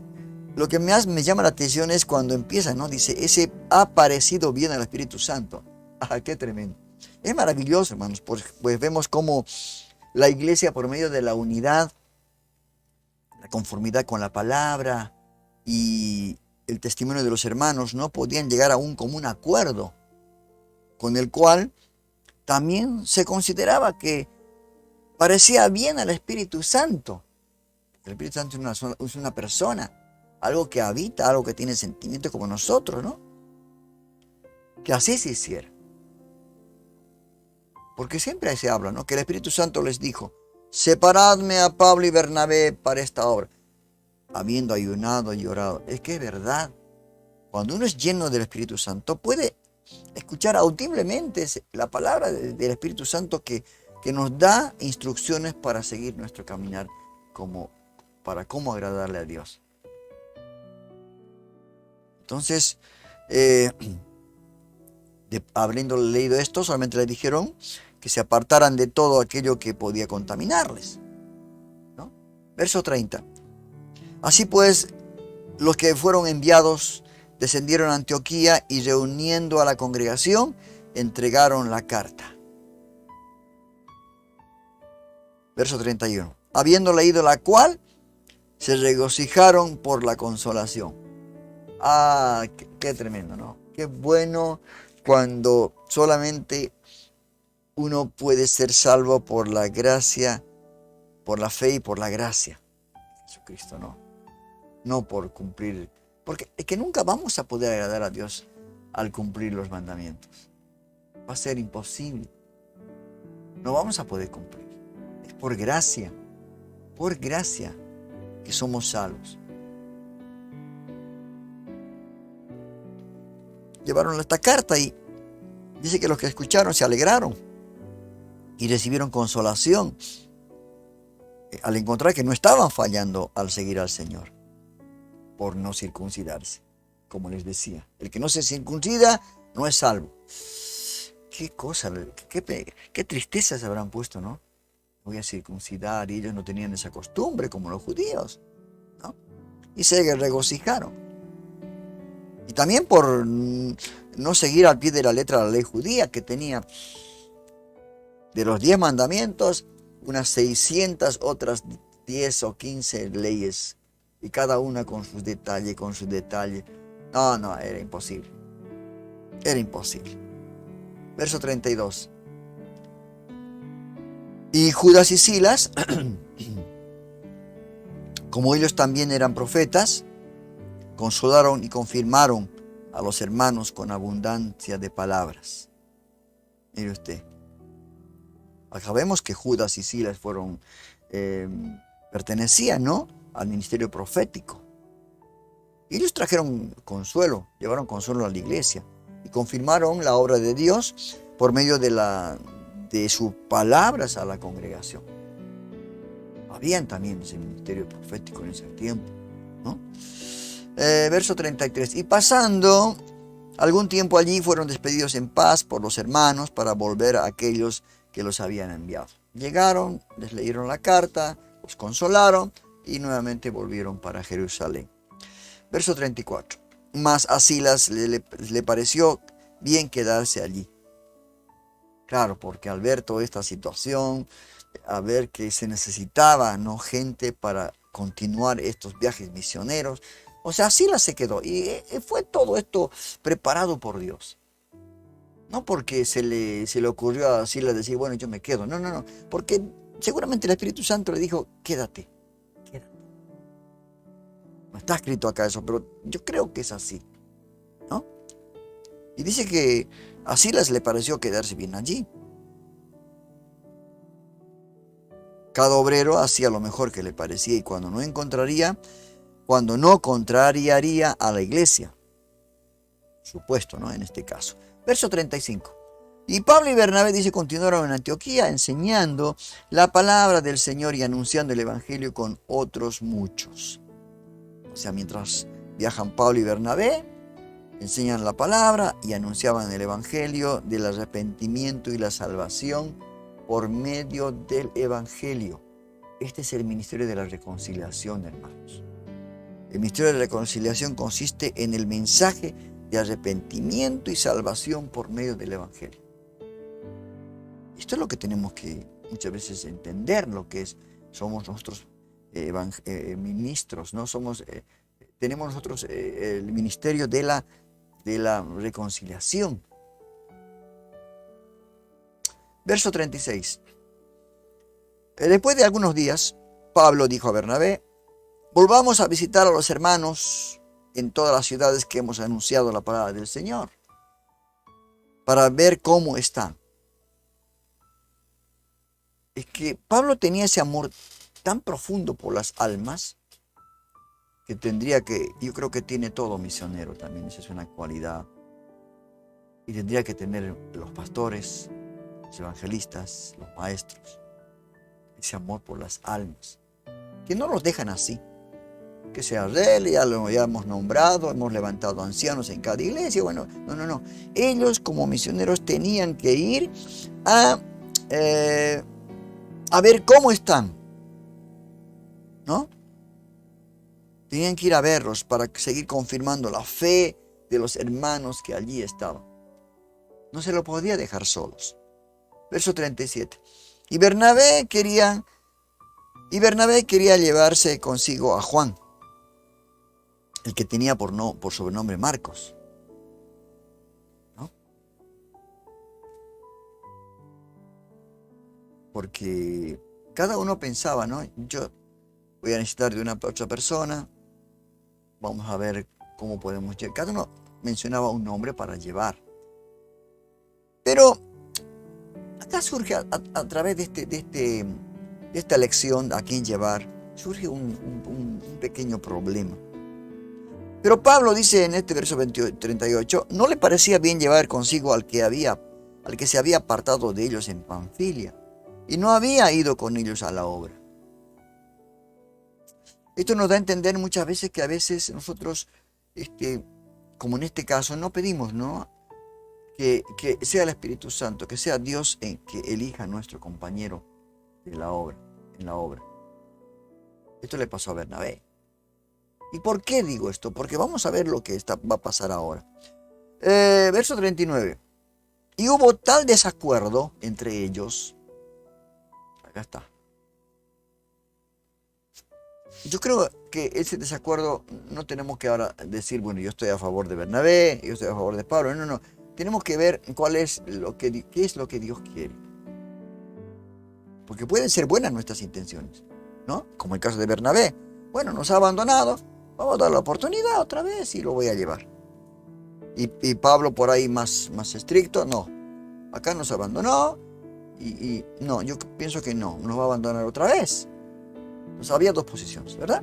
lo que más me llama la atención es cuando empieza, ¿no? Dice, ese ha parecido bien al Espíritu Santo. ¡Ah, qué tremendo! Es maravilloso, hermanos, pues vemos cómo la iglesia, por medio de la unidad, la conformidad con la palabra y el testimonio de los hermanos, no podían llegar a un común acuerdo, con el cual también se consideraba que parecía bien al Espíritu Santo. El Espíritu Santo es una persona, algo que habita, algo que tiene sentimientos como nosotros, ¿no? Que así se hiciera. Porque siempre se habla, ¿no? Que el Espíritu Santo les dijo, separadme a Pablo y Bernabé para esta obra, habiendo ayunado y orado. Es que es verdad. Cuando uno es lleno del Espíritu Santo, puede escuchar audiblemente la palabra del Espíritu Santo que nos da instrucciones para seguir nuestro caminar, para cómo agradarle a Dios. Entonces, habiendo leído esto, solamente les dijeron que se apartaran de todo aquello que podía contaminarles, ¿no? Verso 30. Así pues, los que fueron enviados descendieron a Antioquía y reuniendo a la congregación, entregaron la carta. Verso 31. Habiendo leído la cual, se regocijaron por la consolación. Ah, qué tremendo, ¿no? Qué bueno cuando solamente uno puede ser salvo por la gracia, por la fe y por la gracia. Jesucristo, ¿no? No por cumplir. Porque es que nunca vamos a poder agradar a Dios al cumplir los mandamientos. Va a ser imposible. No vamos a poder cumplir. Es por gracia que somos salvos. Llevaron esta carta y dice que los que escucharon se alegraron y recibieron consolación al encontrar que no estaban fallando al seguir al Señor por no circuncidarse, como les decía. El que no se circuncida no es salvo. Qué cosa, qué tristeza se habrán puesto, ¿no? Voy a circuncidar, y ellos no tenían esa costumbre como los judíos, ¿no? Y se regocijaron. Y también por no seguir al pie de la letra la ley judía, que tenía de los 10 mandamientos, unas 600, otras 10 o 15 leyes Y cada una con sus detalles, No, no, era imposible. Era imposible. Verso 32. Y Judas y Silas, como ellos también eran profetas, consolaron y confirmaron a los hermanos con abundancia de palabras. Mire usted. Acá vemos que Judas y Silas pertenecían, ¿no?, al ministerio profético. Y ellos trajeron consuelo, llevaron consuelo a la iglesia y confirmaron la obra de Dios por medio de sus palabras a la congregación. Habían también ese ministerio profético en ese tiempo, ¿no? Verso 33. Y pasando algún tiempo allí, fueron despedidos en paz por los hermanos para volver a aquellos que los habían enviado. Llegaron, les leyeron la carta, los consolaron y nuevamente volvieron para Jerusalén. Verso 34. Mas a Silas le pareció bien quedarse allí. Claro, porque al ver toda esta situación, a ver que se necesitaba, ¿no?, gente para continuar estos viajes misioneros, o sea, Silas se quedó. Y fue todo esto preparado por Dios. No porque se le ocurrió a Silas decir, bueno, yo me quedo. No, no, no. Porque seguramente el Espíritu Santo le dijo, quédate. No está escrito acá eso, pero yo creo que es así, ¿no? Y dice que a Silas le pareció quedarse bien allí. Cada obrero hacía lo mejor que le parecía y cuando no contrariaría a la iglesia. Supuesto, ¿no?, en este caso. Verso 35. Y Pablo y Bernabé, dice, continuaron en Antioquía enseñando la palabra del Señor y anunciando el evangelio con otros muchos. O sea, mientras viajan Pablo y Bernabé, enseñan la palabra y anunciaban el evangelio del arrepentimiento y la salvación por medio del evangelio. Este es el ministerio de la reconciliación, hermanos. El ministerio de la reconciliación consiste en el mensaje de arrepentimiento y salvación por medio del evangelio. Esto es lo que tenemos que muchas veces entender, lo que somos nosotros ministros, ¿no? Tenemos nosotros el ministerio de la reconciliación. Verso 36. Después de algunos días, Pablo dijo a Bernabé, volvamos a visitar a los hermanos en todas las ciudades que hemos anunciado la palabra del Señor, para ver cómo están. Es que Pablo tenía ese amor tan profundo por las almas que yo creo que tiene todo misionero también, esa es una cualidad. Y tendría que tener los pastores, los evangelistas, los maestros, ese amor por las almas, que no los dejan así. Que sea rey, ya lo hemos nombrado, hemos levantado ancianos en cada iglesia. Bueno, no. Ellos como misioneros tenían que ir a ver cómo están, ¿no? Tenían que ir a verlos para seguir confirmando la fe de los hermanos que allí estaban. No se lo podía dejar solos. Verso 37. Y Bernabé quería llevarse consigo a Juan, el que tenía por sobrenombre Marcos, ¿no? Porque cada uno pensaba, ¿no? Yo voy a necesitar de una otra persona, vamos a ver cómo podemos llevar. Cada uno mencionaba un nombre para llevar. Pero acá surge a través de esta lección a quién llevar, surge un pequeño problema. Pero Pablo dice en este verso 38, no le parecía bien llevar consigo al que se había apartado de ellos en Panfilia y no había ido con ellos a la obra. Esto nos da a entender muchas veces que a veces nosotros, como en este caso, no pedimos, ¿no?, que sea el Espíritu Santo, que sea Dios que elija a nuestro compañero en la obra. Esto le pasó a Bernabé. ¿Y por qué digo esto? Porque vamos a ver lo que va a pasar ahora. Verso 39. Y hubo tal desacuerdo entre ellos. Acá está. yo creo que ese desacuerdo no tenemos que ahora decir, bueno, yo estoy a favor de Bernabé, yo estoy a favor de Pablo. No, no. Tenemos que ver qué es lo que Dios quiere. Porque pueden ser buenas nuestras intenciones, ¿no? Como el caso de Bernabé. Bueno, nos ha abandonado, vamos a dar la oportunidad otra vez y lo voy a llevar. Y Pablo por ahí más estricto, no. Acá nos abandonó y no, yo pienso que no, nos va a abandonar otra vez. Entonces había dos posiciones, ¿verdad?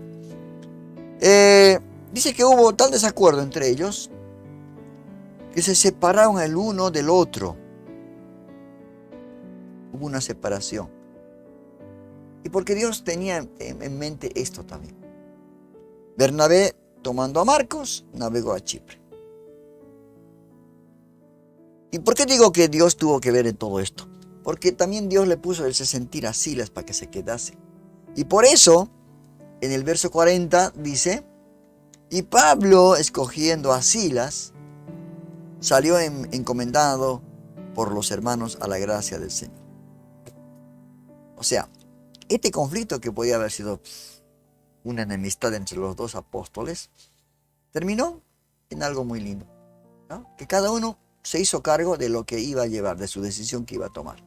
Dice que hubo tal desacuerdo entre ellos que se separaron el uno del otro. Hubo una separación. Y porque Dios tenía en mente esto también. Bernabé, tomando a Marcos, navegó a Chipre. ¿Y por qué digo que Dios tuvo que ver en todo esto? Porque también Dios le puso ese sentir a Silas para que se quedase. Y por eso, en el verso 40 dice, y Pablo, escogiendo a Silas, salió encomendado por los hermanos a la gracia del Señor. O sea, este conflicto que podía haber sido una enemistad entre los dos apóstoles, terminó en algo muy lindo, ¿no? Que cada uno se hizo cargo de lo que iba a llevar, de su decisión que iba a tomar.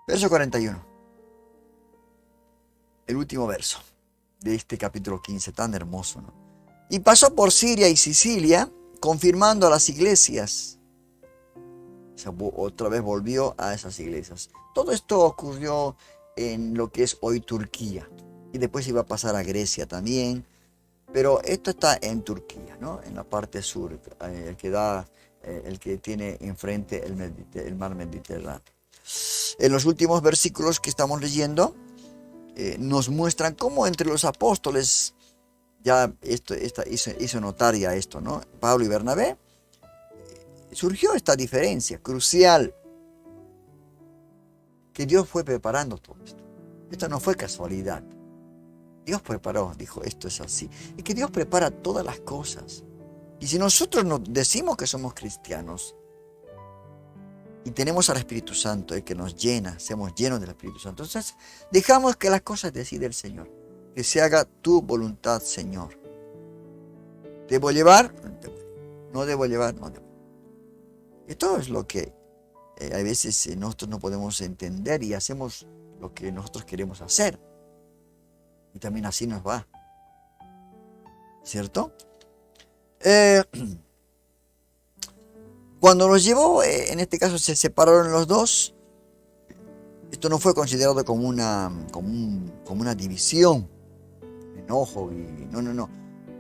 Verso 41. El último verso de este capítulo 15, tan hermoso, ¿no? Y pasó por Siria y Sicilia, confirmando a las iglesias. O sea, otra vez volvió a esas iglesias. Todo esto ocurrió en lo que es hoy Turquía. Y después iba a pasar a Grecia también. Pero esto está en Turquía, ¿no? En la parte sur, el que tiene enfrente el mar Mediterráneo. En los últimos versículos que estamos leyendo, nos muestran cómo entre los apóstoles, ya hizo notaria esto, ¿no? Pablo y Bernabé, surgió esta diferencia crucial, que Dios fue preparando todo esto. Esto no fue casualidad. Dios preparó, dijo, esto es así. Es que Dios prepara todas las cosas. Y si nosotros nos decimos que somos cristianos y tenemos al Espíritu Santo, el que nos llena, seamos llenos del Espíritu Santo, entonces dejamos que las cosas decida el Señor. Que se haga tu voluntad, Señor. ¿Debo llevar? No debo llevar, no debo. Esto es lo que a veces nosotros no podemos entender y hacemos lo que nosotros queremos hacer. Y también así nos va. ¿Cierto? Cuando los llevó, en este caso se separaron los dos, esto no fue considerado como una división, enojo, y no.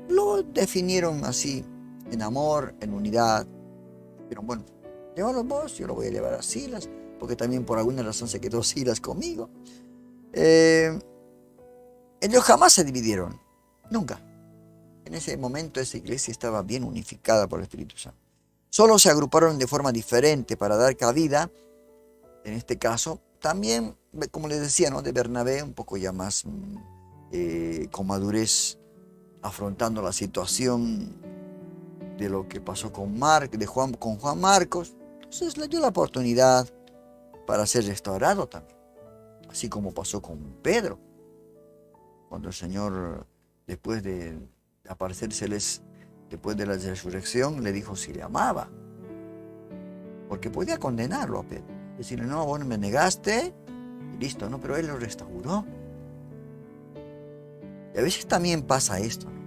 Lo definieron así, en amor, en unidad. Pero bueno, llévalos vos, yo lo voy a llevar a Silas, porque también por alguna razón se quedó Silas conmigo. Ellos jamás se dividieron, nunca. En ese momento esa iglesia estaba bien unificada por el Espíritu Santo. Solo se agruparon de forma diferente para dar cabida, en este caso, también, como les decía, ¿no? De Bernabé, un poco ya más con madurez, afrontando la situación de lo que pasó con Juan Marcos. Entonces le dio la oportunidad para ser restaurado también. Así como pasó con Pedro. Cuando el Señor, después de aparecérseles, después de la resurrección, le dijo si le amaba. Porque podía condenarlo a Pedro. Decirle, no, bueno, me negaste, y listo, ¿no? Pero Él lo restauró. Y a veces también pasa esto, ¿no?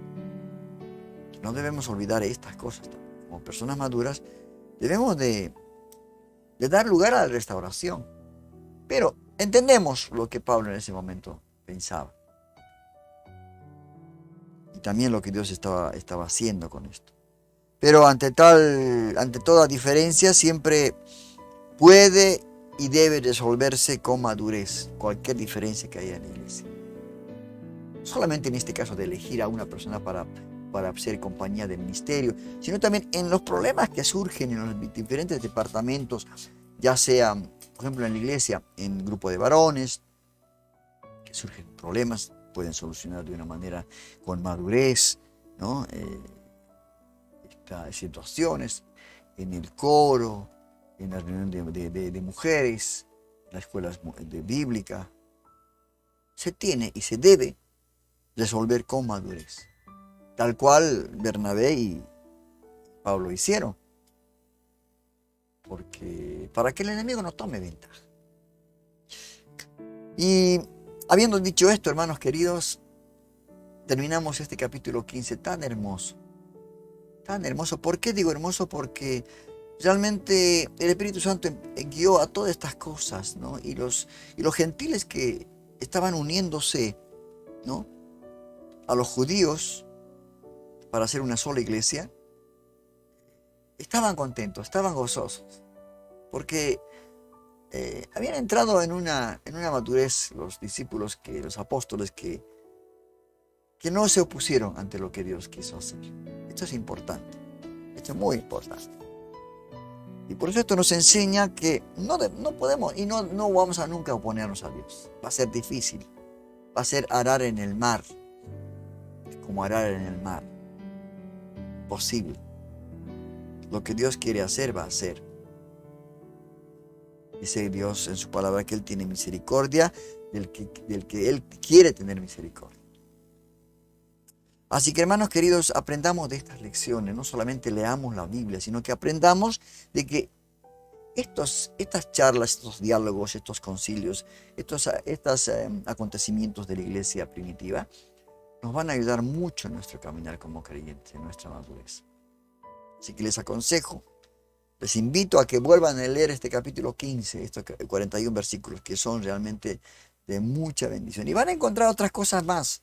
No debemos olvidar estas cosas. Como personas maduras, debemos de dar lugar a la restauración. Pero entendemos lo que Pablo en ese momento pensaba. Y también lo que Dios estaba haciendo con esto. Pero ante toda diferencia siempre puede y debe resolverse con madurez cualquier diferencia que haya en la iglesia. Solamente en este caso de elegir a una persona para ser compañía del ministerio, sino también en los problemas que surgen en los diferentes departamentos, ya sea, por ejemplo, en la iglesia, en grupo de varones, que surgen problemas, pueden solucionar de una manera con madurez, ¿no? Estas situaciones, en el coro, en la reunión de mujeres, en la escuela bíblica, se tiene y se debe resolver con madurez, tal cual Bernabé y Pablo hicieron, porque para que el enemigo no tome ventaja. Y habiendo dicho esto, hermanos queridos, terminamos este capítulo 15 tan hermoso, tan hermoso. ¿Por qué digo hermoso? Porque realmente el Espíritu Santo guió a todas estas cosas, ¿no? Y los gentiles que estaban uniéndose, ¿no?, a los judíos para hacer una sola iglesia, estaban contentos, estaban gozosos, porque habían entrado en una madurez los discípulos, los apóstoles que no se opusieron ante lo que Dios quiso hacer. Esto es importante, esto es muy importante. Y por eso esto nos enseña que no podemos y no vamos a nunca oponernos a Dios. Va a ser difícil, va a ser arar en el mar, como arar en el mar. Posible. Lo que Dios quiere hacer, va a hacer. Dice Dios en su palabra que Él tiene misericordia del que Él quiere tener misericordia. Así que, hermanos queridos, aprendamos de estas lecciones. No solamente leamos la Biblia, sino que aprendamos de que estas charlas, estos diálogos, estos concilios, estos acontecimientos de la iglesia primitiva nos van a ayudar mucho en nuestro caminar como creyentes, en nuestra madurez. Así que les aconsejo, les invito a que vuelvan a leer este capítulo 15, estos 41 versículos que son realmente de mucha bendición. Y van a encontrar otras cosas más,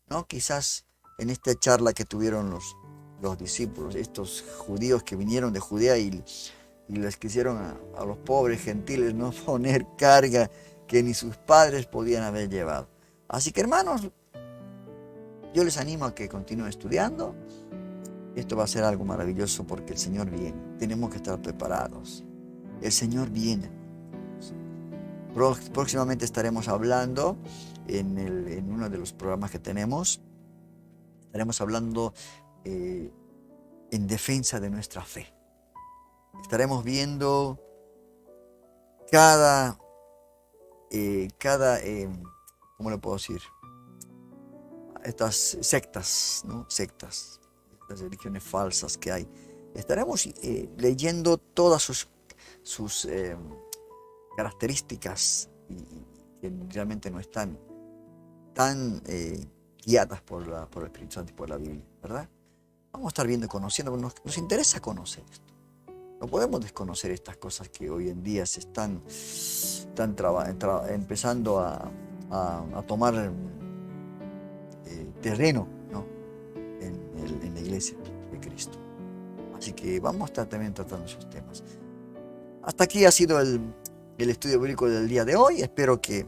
¿no? Quizás en esta charla que tuvieron los discípulos, estos judíos que vinieron de Judea y les quisieron a los pobres gentiles no poner carga que ni sus padres podían haber llevado. Así que, hermanos, yo les animo a que continúen estudiando. Esto va a ser algo maravilloso porque el Señor viene. Tenemos que estar preparados. El Señor viene. Próximamente estaremos hablando en uno de los programas que tenemos. Estaremos hablando en defensa de nuestra fe. Estaremos viendo cada ¿cómo le puedo decir? Estas sectas, ¿no? Sectas, las religiones falsas que hay. Estaremos leyendo todas sus características y que realmente no están tan guiadas por el Espíritu Santo y por la Biblia, ¿verdad? Vamos a estar viendo y conociendo, nos interesa conocer esto. No podemos desconocer estas cosas que hoy en día se están empezando a tomar terreno, ¿no?, en la iglesia de Cristo. Así que vamos a estar también tratando esos temas. Hasta aquí ha sido el estudio bíblico del día de hoy. Espero que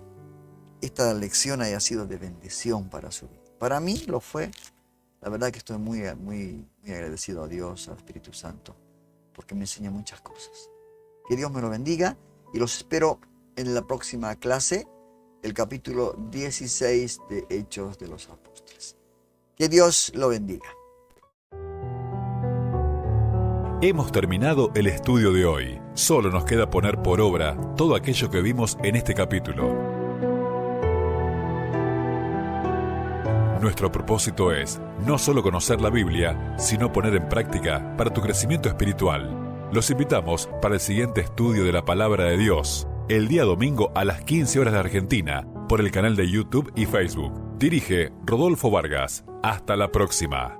esta lección haya sido de bendición para su vida. Para mí lo fue. La verdad que estoy muy, muy, muy agradecido a Dios, al Espíritu Santo, porque me enseña muchas cosas. Que Dios me lo bendiga y los espero en la próxima clase, el capítulo 16 de Hechos de los Apóstoles. Que Dios lo bendiga. Hemos terminado el estudio de hoy. Solo nos queda poner por obra todo aquello que vimos en este capítulo. Nuestro propósito es no solo conocer la Biblia, sino poner en práctica para tu crecimiento espiritual. Los invitamos para el siguiente estudio de la Palabra de Dios, el día domingo a las 15 horas de Argentina, por el canal de YouTube y Facebook. Dirige Rodolfo Vargas. Hasta la próxima.